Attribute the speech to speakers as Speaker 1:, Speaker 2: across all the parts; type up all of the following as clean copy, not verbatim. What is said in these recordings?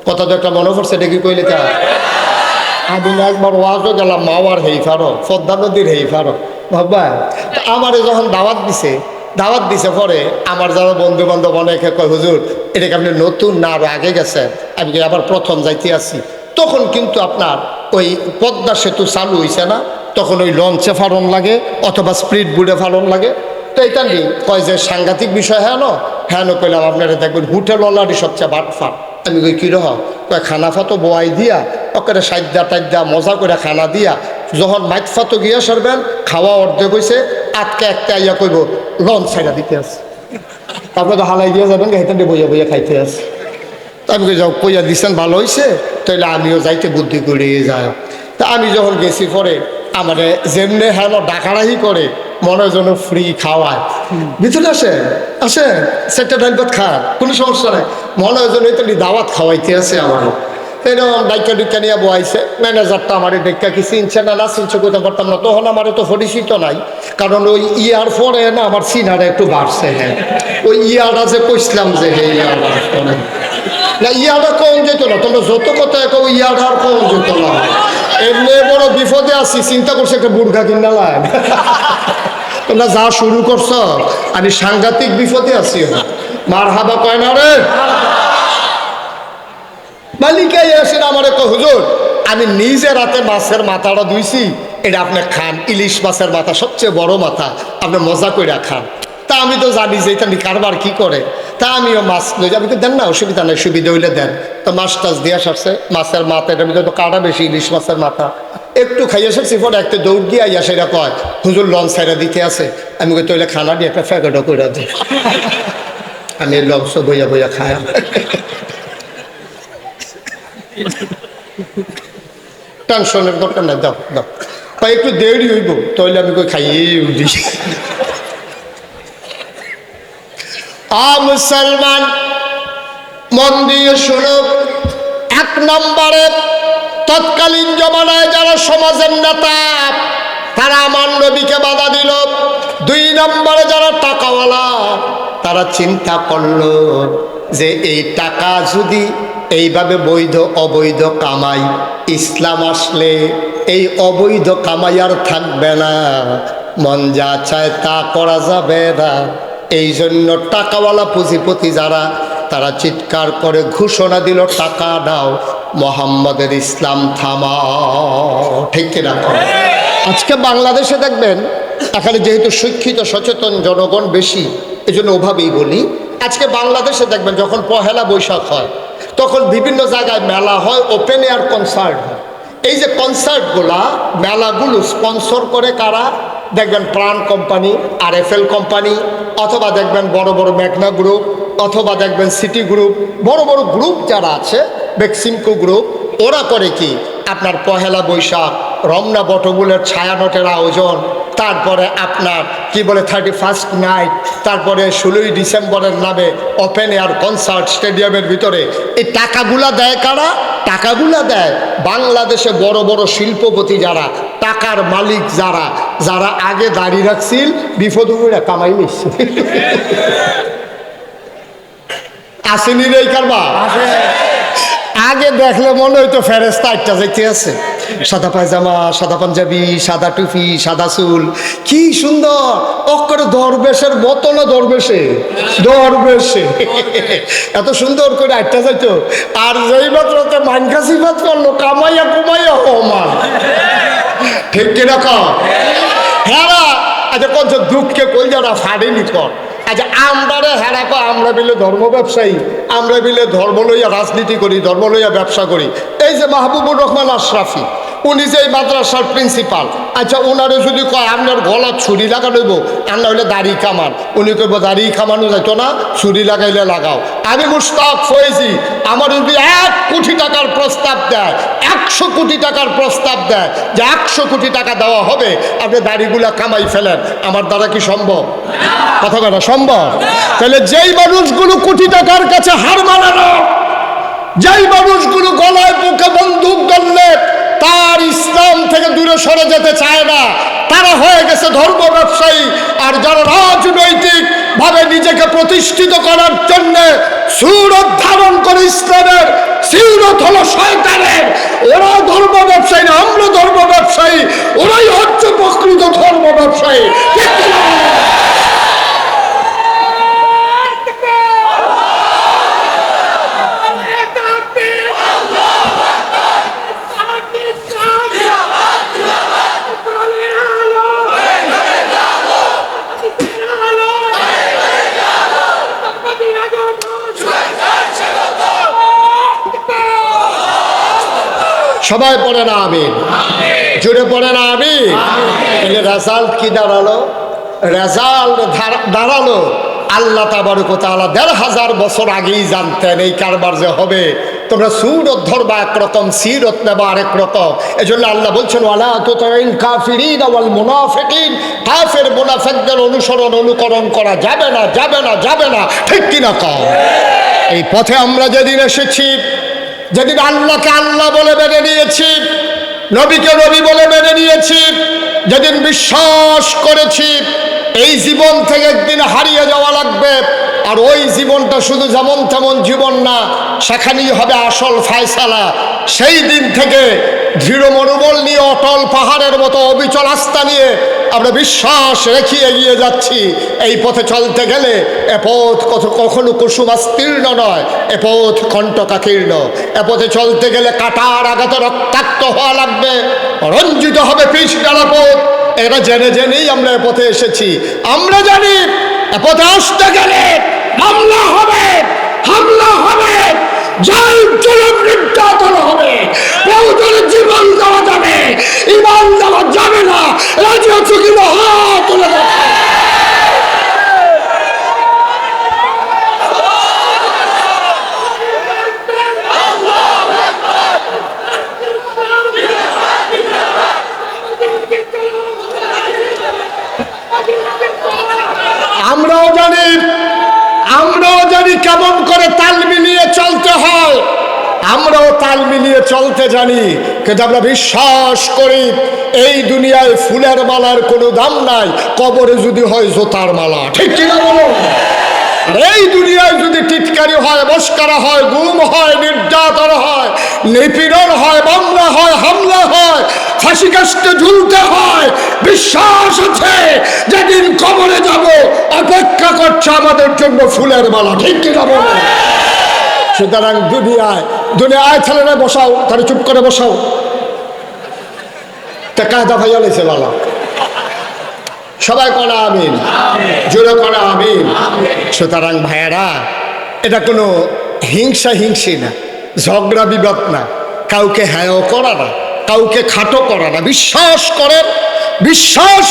Speaker 1: কথা তো একটা মনে পড়ছে, এটা কি কইলে তা? আমি না একবার ওয়াজও গেলাম মাওয়ার হেই ফারো, পদ্মা নদীর হেই ফারো বাবা। আমারে যখন দাওয়াত দিছে পরে আমার যারা বন্ধু বান্ধব অনেকে কয়, হুজুর এটাকে আপনি নতুন না আরো আগে গেছেন? আমি আবার প্রথম যাইতে আসি। তখন কিন্তু আপনার ওই পদ্মা সেতু চালু হয়েছে না, তখন ওই লঞ্চে ফারণ লাগে অথবা স্পিড বোর্ডে ফারণ লাগে। তো এটা নেই কয় যে সাংঘাতিক বিষয়, হ্যাঁ কইলাম আপনারা দেখবেন হোটেলওয়ালারই সবচেয়ে বাটফাট। আমি কই কীরকম? কয় খানা ফাতো বোয়াই দিয়া ওকে সাইডা টাইডা মজা করে খানা দিয়া যখন মাইট ফাতো গিয়া সরবেন খাওয়া অর্ধেক হয়েছে, আটকে একটা ইয়া কইব লঞ্চ ছাইড়া দিতে আছে, তারপরে তো হালাই দিয়ে যাবেন হেঁটে বইয়া বইয়া খাইতে আছে। তা আমি যাও কইয়া দিচ্ছেন ভালো হয়েছে, তাইলে আমিও যাইতে বুদ্ধি করে যায়। তা আমি যখন গেছি পরে আমারে যেমনি হ্যাঁ ডাকারাহি করে মনে যেন ফ্রি খাওয়ায়, ভিতরে আসেন সেটা ডাল ভাত খান, কোনো সমস্যা নাই, মনে হয় যেন তো দাওয়াত খাওয়াইতে আছে আমারও। এরকম ডাইকা ডুইকা নিয়ে বয়াইছে। ম্যানেজারটা আমার ডেক্কা কি চিনছে না চিনছে করতে পারতাম না, তখন আমার তো পরিচিত নাই, কারণ ওই ইয়ার পরে না আমার চিনারা একটু বাড়ছে। হ্যাঁ ওই ইয়াটা যে কইসলাম যে হে ইয়াটা না, ইয়াটা কম যেত না, তোমরা যত কথা কেউ ইয়াটা আর কম যেত না। এমনি বড় বিপদে আছি, চিন্তা করছে একটা বুর্খা কিনা লাই তোমরা যা শুরু করছ, আমি সাংঘাতিক বিপদে আছি। মার হাবা কয় না রে মালিকাই আসেন আমার এক হুজুর, আমি নিজে রাতে মাছের মাথাটা ধুইছি, এটা আপনি খান, ইলিশ মাছের মাথা সবচেয়ে বড় মাথা, আপনি মজা করে খান। তা আমি তো জানি যে এটা কারবার কি করে, তা আমিও মাছ লই যাবি, দেন না অসুবিধা নেই, সুবিধা হইলে দেন। তো মাছ টাছ দিয়ে আসছে, মাছের মাথা এটার ভিতরে তো কাটা বেশি, ইলিশ মাছের মাথা একটু খাইয়ে এসেছি। পরে একটা দৌড় দিয়ে আইয়া সেটা কয়, হুজুর লঞ্চ ছাইড়া দিতে আছে। আমি কই তৈলে খানা দিয়ে একটা ফ্যাকেটও করে দিই, আমি লঞ্চ বইয়া বইয়া খাই। টেনশনের দরকার নাই, দাও দাও ভাই, একটু দেরি হইব, তাহলে আমি কই খাইয়েই উঠি। মুসলমান মন দিয়ে শুনো, এক নম্বরে তৎকালীন জমানায় যারা সমাজের নেতা তারা আমার নবীকে বাধা দিল। 2 নম্বরে যারা টাকাওয়ালা তারা চিন্তা করলো যে এই টাকা যদি এইভাবে বৈধ অবৈধ কামাই, ইসলাম আসলে এই অবৈধ কামাই আর থাকবে না, মন যা চায় তা করা যাবে না। এই জন্য টাকাওয়ালা পুঁজিপতি যারা তারা চিৎকার করে ঘোষণা দিল, টাকা দাও, মোহাম্মদের ইসলাম থামাও। ঠিক কিনা? আজকে বাংলাদেশে দেখবেন, এখানে যেহেতু শিক্ষিত সচেতন জনগণ বেশি, এই জন্য ওভাবেই বলি, আজকে বাংলাদেশে দেখবেন যখন পহেলা বৈশাখ হয় তখন বিভিন্ন জায়গায় মেলা হয়, ওপেন এয়ার কনসার্ট হয়। এই যে কনসার্টগুলা মেলাগুলো স্পন্সর করে কারা? দেখবেন প্রাণ কোম্পানি, RFL কোম্পানি, অথবা দেখবেন বড় বড় মেঘনা গ্রুপ, অথবা দেখবেন সিটি গ্রুপ, বড় বড় গ্রুপ যারা আছে, বেক্সিমকো গ্রুপ, ওরা করে কি আপনার পহেলা বৈশাখ, রমনা বটমূলের ছায়ানটের আয়োজন, তারপরে আপনার কি বলে 31st নাইট, তারপরে 16ই ডিসেম্বরের নামে ওপেন এয়ার কনসার্ট স্টেডিয়ামের ভিতরে। এই টাকাগুলা দেয় কারা? টাকাগুলা দেয় বাংলাদেশে বড় বড় শিল্পপতি যারা, টাকার মালিক যারা, যারা আগে দাঁড়িয়ে রাখছিল বিপদ হয়ে কামাই নিচ্ছে। আসেনি রে কারবা? আগে দেখলে মনে হইতো ফেরেস্তা একটা যাইতে আছে, সাদা পায়জামা, সাদা পাঞ্জাবি, সাদা টুপি, সাদা চুল, কি সুন্দর, অক্ষরে দরবেশের মতো না, দরবেশে এত সুন্দর করে একটা যাইতো। আর যেই মাত্র মাইনকা সিফাত করলো, কামাইয়া কুমাইয়া হমান। ঠিক কিরকম? হ্যাঁ, আচ্ছা কত দুঃখকে কই যারা ফাড়েনি কর। আচ্ছা আমরা রে হেরা কো, আমরা বিলে ধর্ম ব্যবসায়ী, আমরা বিলে ধর্ম লইয়া রাজনীতি করি, ধর্ম লইয়া ব্যবসা করি। এই যে মাহবুবুর রহমান আশরাফি, উনি যে মাদ্রাসার প্রিন্সিপাল, আচ্ছা ওনারে যদি কয় আপনার গলা ছুরি লাগা লইব, আর না হইলে দাড়ি কামান, উনি কইব দাড়ি কামানো যাইতো না, ছুরি লাগাইলে লাগাও। আমি মুশতাক ফয়েজি, আমার যদি 1 কোটি টাকার প্রস্তাব দেয়, 100 কোটি টাকার প্রস্তাব দেয় যে 100 কোটি টাকা দেওয়া হবে, আপনি দাড়িগুলা কামাই ফেলেন, আমার দ্বারা কি সম্ভব? কথা বলা সম্ভব? তাহলে যেই মানুষগুলো কোটি টাকার কাছে হার মানে না, যেই মানুষগুলো গলায় বুকে বন্দুক ধরলে তার ইসলাম থেকে দূরে সরে যেতে চায় না, তারা হয়ে গেছে ধর্ম ব্যবসায়ী। আর যারা রাজনৈতিক ভাবে নিজেকে প্রতিষ্ঠিত করার জন্য সুরত ধারণ করে ইসলামের সিল সবাই পড়ে না আমিন, জুড়ে পড়ে না আমিন। তাহলে রেজাল্ট কি দাঁড়ালো? রেজাল্ট দাঁড়ালো আল্লাহ তাবারক ওয়া তাআলা ১৫০০ বছর আগেই জানতেন এই কারবার যে হবে। তোমরা সুরত ধরবা একরকম, সিরত নেবা আরেক রকম। এই জন্য আল্লাহ বলছেন ওয়ালা তুতিল কাফিরিন ওয়াল মুনাফিকিন, কাফের মুনাফিকদের অনুকরণ করা যাবে না, যাবে না, যাবে না। ঠিক কিনা কও? এই পথে আমরা যেদিন এসেছি, যেদিন আল্লাহকে আল্লাহ বলে মেনে নিয়েছি, নবীকে নবী বলে মেনে নিয়েছি, যেদিন বিশ্বাস করেছি এই জীবন থেকে একদিন হারিয়ে যাওয়া লাগবে, আর ওই জীবনটা শুধু যেমন তেমন জীবন না, সেখানেই হবে আসল ফায়সালা। সেই দিন থেকে দৃঢ় মনোবল নিয়ে, অটল পাহাড়ের মতো অবিচল আস্থা নিয়ে আমরা বিশ্বাস রেখে এগিয়ে যাচ্ছি। এই পথে চলতে গেলে এ পথ কখনো কুসুমাস্তীর্ণ নয়, এ পথ কণ্টকাকীর্ণ। এ পথে চলতে গেলে কাটার আঘাতে রক্তাক্ত হওয়া লাগবে, রঞ্জিত হবে পিচ ডালা পথ। এটা জেনে জেনেই আমরা এ পথে এসেছি। আমরা জানি এ পথে আসতে গেলে মামলা হবে, হামলা হবে, জুলুম নির্যাতন হবে, বহুজনের জীবন দেওয়া যাবে, ঈমান দেওয়া যাবে না। রাজি আছো কিনা? হাত তুলে দেখো। আমরাও জানি কেমন করে তাল মিলিয়ে চলতে হয়, আমরাও তাল মিলিয়ে চলতে জানি। কিন্তু আমরা বিশ্বাস করি এই দুনিয়ায় ফুলের মালার কোনো দাম নাই, কবরে যদি হয় জোতার মালা। ঠিক কিনা বলো? এই দুনিয়ায় যদি টিটকারি হয়, মস্কারা হয়, গুম হয়, নির্যাতন হয়, নিপীড়ন হয়, মামলা হয়, হামলা হয়, ফাঁসি কাস্টে ঝুলতে হয়, বিশ্বাস আছে যেদিন কবরে যাব অপেক্ষা করছে আমাদের জন্য ফুলের মালা। ঠিক কিনা বলো? সুতরাং দুনিয়ায় ছেলেরা বসাও, তারা চুপ করে বসাও। তা কাদা ভাইয়া লেছে বালা, সবাই করা আমিন, জোরে করা আমিন। সুতরাং ভাইয়ারা, এটা কোনো হিংসি না, ঝগড়া বিবাদ না, কাউকে হ্যায় করা না, কাউকে খাটো করা না। বিশ্বাস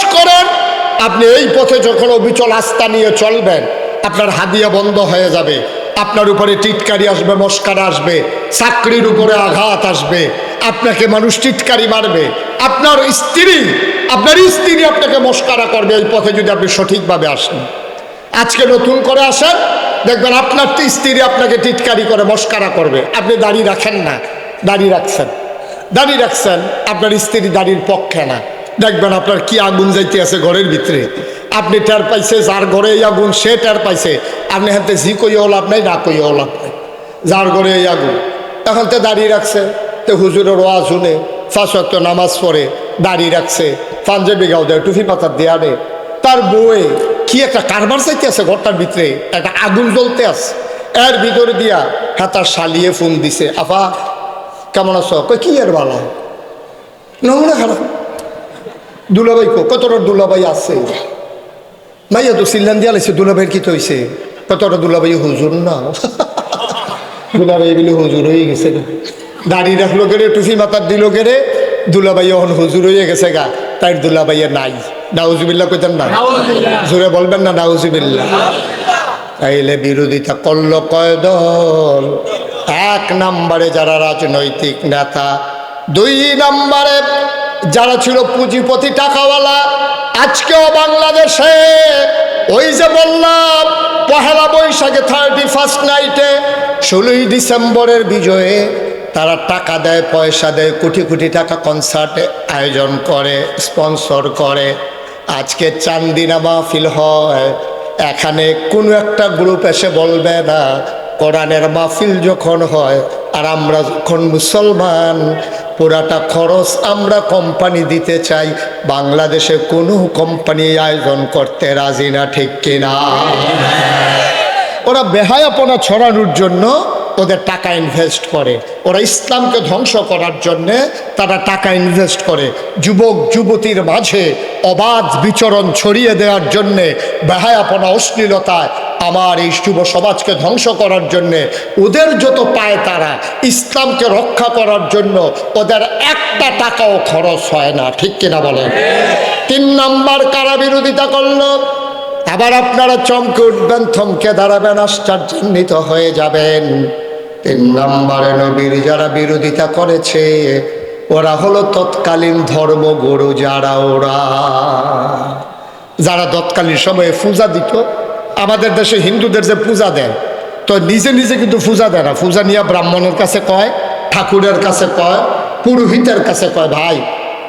Speaker 1: করেন আপনি এই পথে যখন অবিচল আস্থা নিয়ে চলবেন, আপনার হাদিয়া বন্ধ হয়ে যাবে, আপনার উপরে টিটকারি আসবে, মস্কারা আসবে, চাকরির উপরে আঘাত আসবে, আপনাকে মানুষ টিটকারি মারবে, আপনার স্ত্রী আপনাকে মস্কারা করবে এই পথে যদি আপনি সঠিকভাবে আসেন। আজকে নতুন করে আসেন, দেখবেন আপনার স্ত্রী আপনাকে টিটকারি করে, মস্কারা করবে। আপনি দাড়ি রাখেন না, দাড়ি রাখছেন, আপনার স্ত্রী দাড়ির পক্ষে না, দেখবেন আপনার কি আগুন যাইতে আছে ঘরের ভিতরে। আপনি টের পাইছে, যার ঘরে এই আগুন সে টের পাইছে, আপনি হাতে জি কইও লাভ নাই, না কইও লাভ নাই, যার ঘরে এই আগুন। এখন তো দাঁড়িয়ে রাখছে, তো হুজুরের ওয়াজ শুনে 5 ওয়াক্ত নামাজ পড়ে দাঁড়িয়ে রাখছে, পাঞ্জাবি গাও দেয়, টুপি পাতার দেয়া নেই, তার বউয়ে কি একটা কারবার চাইতে আছে ঘরটার ভিতরে, একটা আগুন জ্বলতে আছে, এর ভিতরে দিয়া হ্যাঁ তার শালিয়ে ফোন দিছে, আফা কেমন আছো? কই কি এর ভালো নমুনা খারাপ। দুলাভাই কতটা দুলাভাই আছে, মাইয়া তো সিল্লান দিয়া লাগছে, দুলাভাইয়ের কি তো হয়েছে? কতটা দুলাভাই হুজুর না, দুলাভাই বলে হুজুর হয়ে গেছে, দাঁড়িয়ে রাখলো গেলে, টুপি মাথার দিল গেলে, দুলাভাই এখন হুজুর হয়ে গেছে গা, তাই দুলাভাইয়া নাই। নাউজুবিল্লাহ কইতেন না, জোরে বলবেন না নাউজুবিল্লাহ। তাইলে বিরোধিতা করল কয় দল? 1 নম্বরে যারা রাজনৈতিক নেতা, 2 নম্বরে যারা ছিল পুঁজিপতি টাকাওয়ালা। আজকেও বাংলাদেশে ওই যে বললাম পহেলা বৈশাখে 31st নাইটে 16ই ডিসেম্বরের বিজয়ে তারা টাকা দেয়, পয়সা দেয়, কোটি কোটি টাকা কনসার্টে আয়োজন করে, স্পন্সর করে। আজকে চান্দিনা মাহফিল হয়, এখানে কোনো একটা গ্রুপ এসে বলবে না কোরআনের মাহফিল যখন হয় আর আমরা যখন মুসলমান পুরাটা খরচ আমরা কোম্পানি দিতে চাই, বাংলাদেশে কোনো কোম্পানি আয়োজন করতে রাজি না, ঠিক কিনা? ওরা বেহায়াপনা ছড়ানোর জন্য ওদের টাকা ইনভেস্ট করে, ওরা ইসলামকে ধ্বংস করার জন্যে তারা টাকা ইনভেস্ট করে, যুবক যুবতীর মাঝে অবাধ বিচরণ ছড়িয়ে দেওয়ার জন্যে, বেহায়াপনা অশ্লীলতায় আমার এই যুব সমাজকে ধ্বংস করার জন্যে ওদের যত পায় তারা ইসলামকে রক্ষা করার জন্য ওদের একটা টাকাও খরচ হয় না, ঠিক কিনা বলেন? 3 নাম্বার কারা বিরোধিতা করলো? আবার আপনারা চমকে উঠবেন, থমকে দাঁড়াবেন, আশ্চর্যান্বিত হয়ে যাবেন। 3 নম্বরে নবীর যারা বিরোধিতা করেছে ওরা হলো তৎকালীন ধর্মগুরু, যারা তৎকালীন সময়ে পূজা দিত। আমাদের দেশে হিন্দুদের যে পূজা দেয়, তো নিজে নিজে কিন্তু পূজা দেয় না, পূজা নিয়ে ব্রাহ্মণের কাছে কয়, ঠাকুরের কাছে কয়, পুরোহিতের কাছে কয়, ভাই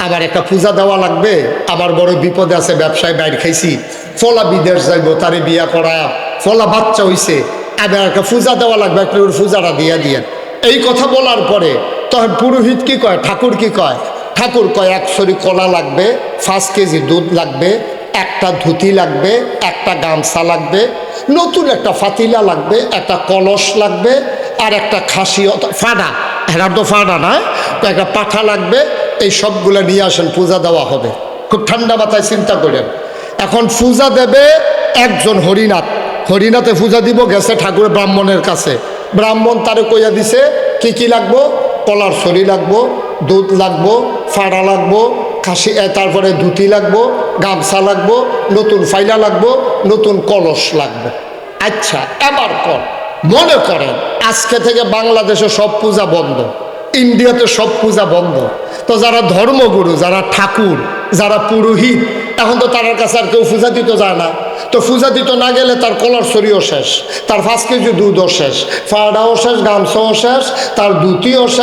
Speaker 1: আমার একটা পূজা দেওয়া লাগবে, আমার বড় বিপদে আছে, ব্যবসায় বাইর খাইছি, ফলা বিদেশ যাইব, তারে বিয়া করা, ফলা বাচ্চা হইছে, আবার একটা পূজা দেওয়া লাগবে, একটা পূজাটা দিয়ে দিয়ে। এই কথা বলার পরে তখন পুরোহিত কি কয়, ঠাকুর কি কয়? ঠাকুর কয় 1 ছড়ি কলা লাগবে, 5 কেজি দুধ লাগবে, একটা ধুতি লাগবে, একটা গামছা লাগবে, নতুন একটা ফাতিলা লাগবে, একটা কলস লাগবে, আর একটা খাসি ফাড়া, এরা তো ফাড়া না, তো একটা পাঠা লাগবে। এই সবগুলো নিয়ে আসেন, পূজা দেওয়া হবে। খুব ঠান্ডা মাথায় চিন্তা করেন। এখন পূজা দেবে একজন হরিনাথ, হরিনাথে পূজা দিব, গেছে ঠাকুরের ব্রাহ্মণের কাছে, ব্রাহ্মণ তারে কইয়া দিছে কি কি লাগবো, কলার ছড়ি লাগবো, দুধ লাগবো, ফাড়া লাগবো, খাসি, তারপরে ধুতি লাগবো, গামছা লাগবো, নতুন ফাইলা লাগবো, নতুন কলস লাগবে। আচ্ছা এবার মনে করেন আজকে থেকে বাংলাদেশে সব পূজা বন্ধ, ইন্ডিয়াতে সব পূজা বন্ধ, তো যারা ধর্মগুরু, যারা ঠাকুর, যারা পুরোহিত, এখন তো তার কাছে আর কেউ পূজা দিতে যায় না। তো পূজা দিতে না গেলে তার কলার ছড়িও শেষ, তার 5 কেজি দুধও শেষ, ফাড়াও শেষ, গামছাও শেষ, তার ধুতিও শেষ।